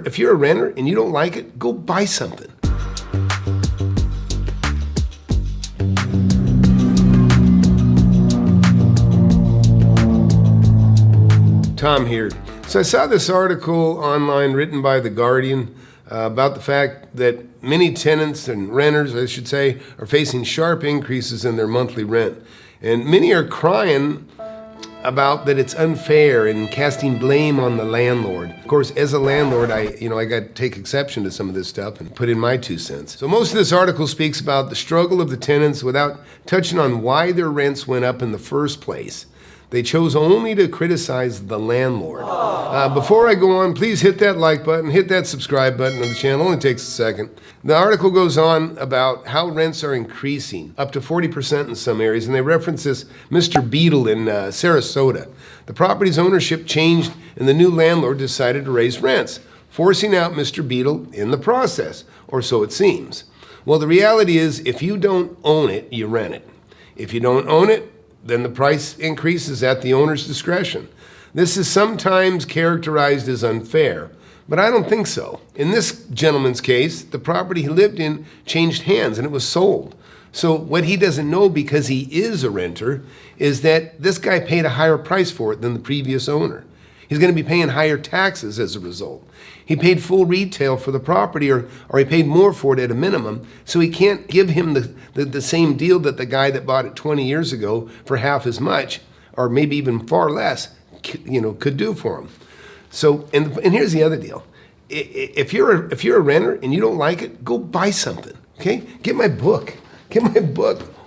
If you're a renter and you don't like it, go buy something. Tom here. So I saw this article online written by The Guardian about the fact that many tenants and renters, I should say, are facing sharp increases in their monthly rent. And many are crying about that it's unfair and casting blame on the landlord. Of course, as a landlord, I got to take exception to some of this stuff and put in my 2 cents. So most of this article speaks about the struggle of the tenants without touching on why their rents went up in the first place. They chose only to criticize the landlord. Before I go on, please hit that like button, hit that subscribe button on the channel. It only takes a second. The article goes on about how rents are increasing, up to 40% in some areas, and they reference this Mr. Beadle in Sarasota. The property's ownership changed, and the new landlord decided to raise rents, forcing out Mr. Beadle in the process, or so it seems. Well, the reality is, if you don't own it, you rent it. If you don't own it, then the price increase is at the owner's discretion. This is sometimes characterized as unfair, but I don't think so. In this gentleman's case, the property he lived in changed hands and it was sold. So what he doesn't know, because he is a renter, is that this guy paid a higher price for it than the previous owner. He's going to be paying higher taxes as a result. He paid full retail for the property, or he paid more for it at a minimum, so he can't give him the same deal that the guy that bought it 20 years ago for half as much, or maybe even far less, could do for him. So, and here's the other deal. If you're a renter and you don't like it, go buy something, okay? Get my book.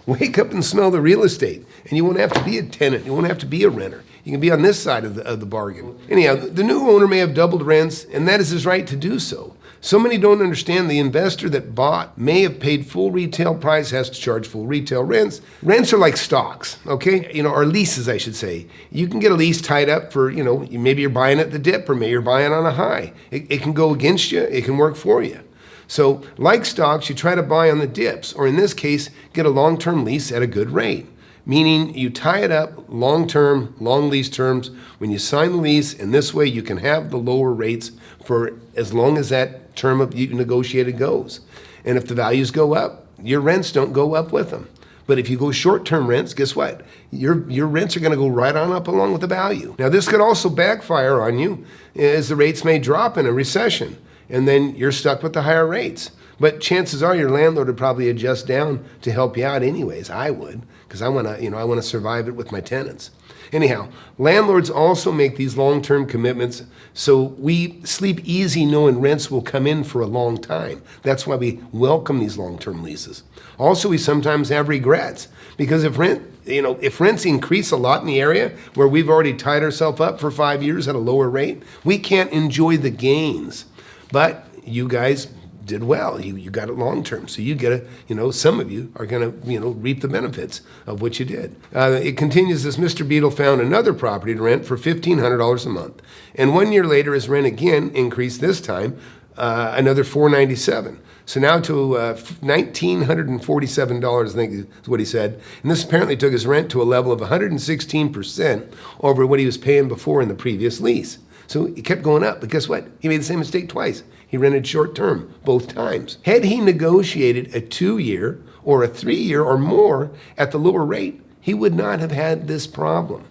Wake up and smell the real estate. And you won't have to be a tenant. You won't have to be a renter. You can be on this side of the bargain. Anyhow, the new owner may have doubled rents, and that is his right to do so. So many don't understand the investor that bought may have paid full retail price, has to charge full retail rents. Rents are like stocks, okay? Or leases, I should say. You can get a lease tied up for, maybe you're buying at the dip, or maybe you're buying on a high. It can go against you, it can work for you. So, like stocks, you try to buy on the dips, or in this case, get a long-term lease at a good rate. Meaning you tie it up long-term, long lease terms when you sign the lease, and this way you can have the lower rates for as long as that term of you negotiated goes. And if the values go up, your rents don't go up with them. But if you go short-term rents, guess what? Your rents are going to go right on up along with the value. Now this could also backfire on you, as the rates may drop in a recession, and then you're stuck with the higher rates. But chances are your landlord would probably adjust down to help you out anyways. I would, because I want to survive it with my tenants. Anyhow, landlords also make these long-term commitments, so we sleep easy knowing rents will come in for a long time. That's why we welcome these long-term leases. Also, we sometimes have regrets, because if rents increase a lot in the area where we've already tied ourselves up for 5 years at a lower rate, we can't enjoy the gains. But you guys did well. You got it long term, so you get some of you are going to reap the benefits of what you did. It continues as Mr. Beadle found another property to rent for $1,500 a month, and 1 year later his rent again increased, this time another $497. So now to $1,947, I think is what he said. And this apparently took his rent to a level of 116% over what he was paying before in the previous lease. So it kept going up, but guess what? He made the same mistake twice. He rented short term both times. Had he negotiated a 2-year or a 3-year or more at the lower rate, he would not have had this problem.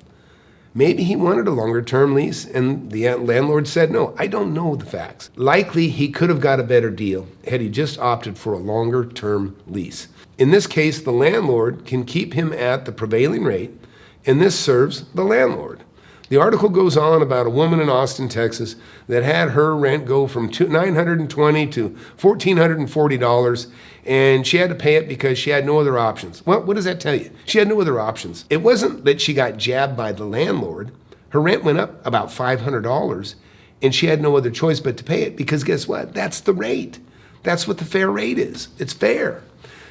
Maybe he wanted a longer term lease and the landlord said no. I don't know the facts. Likely he could have got a better deal had he just opted for a longer term lease. In this case, the landlord can keep him at the prevailing rate, and this serves the landlord. The article goes on about a woman in Austin, Texas, that had her rent go from $920 to $1,440, and she had to pay it because she had no other options. Well, what does that tell you? She had no other options. It wasn't that she got jabbed by the landlord. Her rent went up about $500, and she had no other choice but to pay it, because guess what? That's the rate. That's what the fair rate is. It's fair.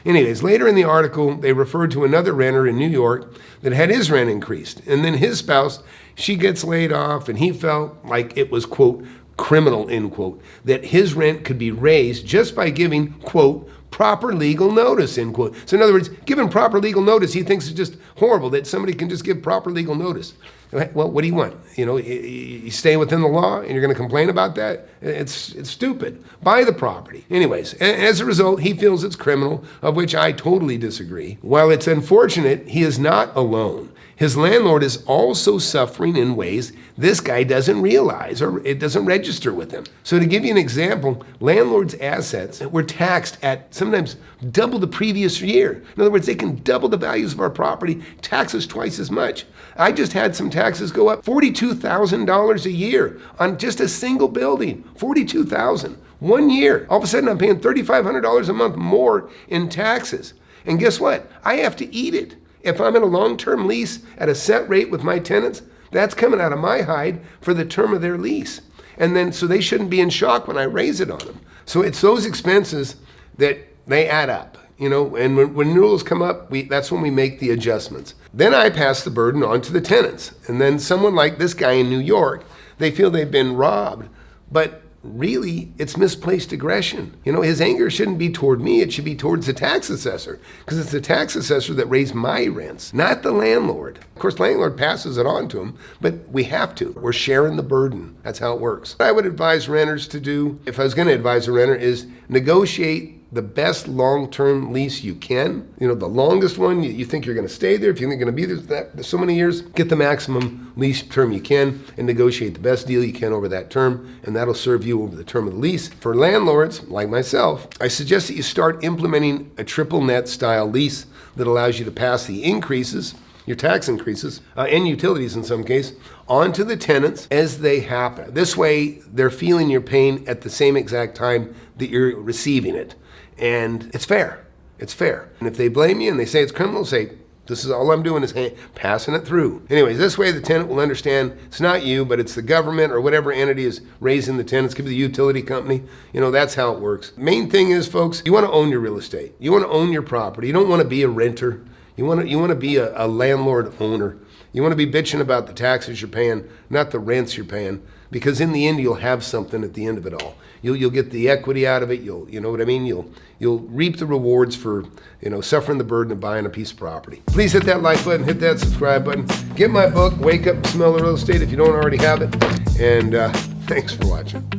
Anyways, later in the article, they referred to another renter in New York that had his rent increased. And then his spouse, she gets laid off, and he felt like it was, quote, criminal, end quote, that his rent could be raised just by giving, quote, proper legal notice, end quote. So in other words, given proper legal notice, he thinks it's just horrible that somebody can just give proper legal notice. Well, what do you want? You stay within the law and you're going to complain about that? It's stupid. Buy the property. Anyways, as a result, he feels it's criminal, of which I totally disagree. While it's unfortunate, he is not alone. His landlord is also suffering in ways this guy doesn't realize, or it doesn't register with him. So to give you an example, landlords' assets were taxed at sometimes double the previous year. In other words, they can double the values of our property, tax us twice as much. I just had some taxes go up $42,000 a year on just a single building. $42,000. 1 year. All of a sudden, I'm paying $3,500 a month more in taxes. And guess what? I have to eat it. If I'm in a long-term lease at a set rate with my tenants, that's coming out of my hide for the term of their lease. And then, so they shouldn't be in shock when I raise it on them. So it's those expenses that they add up, and when renewals come up, that's when we make the adjustments. Then I pass the burden on to the tenants. And then someone like this guy in New York, they feel they've been robbed, but really, it's misplaced aggression. His anger shouldn't be toward me, it should be towards the tax assessor, because it's the tax assessor that raised my rents, not the landlord. Of course, the landlord passes it on to him, but we have to. We're sharing the burden. That's how it works. What I would advise renters to do, if I was going to advise a renter, is negotiate the best long-term lease you can. The longest one, you think you're going to stay there. If you think you're going to be there so many years, get the maximum lease term you can and negotiate the best deal you can over that term, and that'll serve you over the term of the lease. For landlords, like myself, I suggest that you start implementing a triple net style lease that allows you to pass the increases, your tax increases, and utilities in some case, onto the tenants as they happen. This way, they're feeling your pain at the same exact time that you're receiving it. And it's fair. It's fair. And if they blame you and they say it's criminal, say, this is all I'm doing is passing it through. Anyways, this way the tenant will understand it's not you, but it's the government or whatever entity is raising the tenants. Could be the utility company. That's how it works. Main thing is, folks, you want to own your real estate. You want to own your property. You don't want to be a renter. You want to be a landlord owner. You want to be bitching about the taxes you're paying, not the rents you're paying, because in the end you'll have something at the end of it all. You'll get the equity out of it. You'll reap the rewards for suffering the burden of buying a piece of property. Please hit that like button, hit that subscribe button. Get my book, Wake Up and Smell the Real Estate, if you don't already have it. And thanks for watching.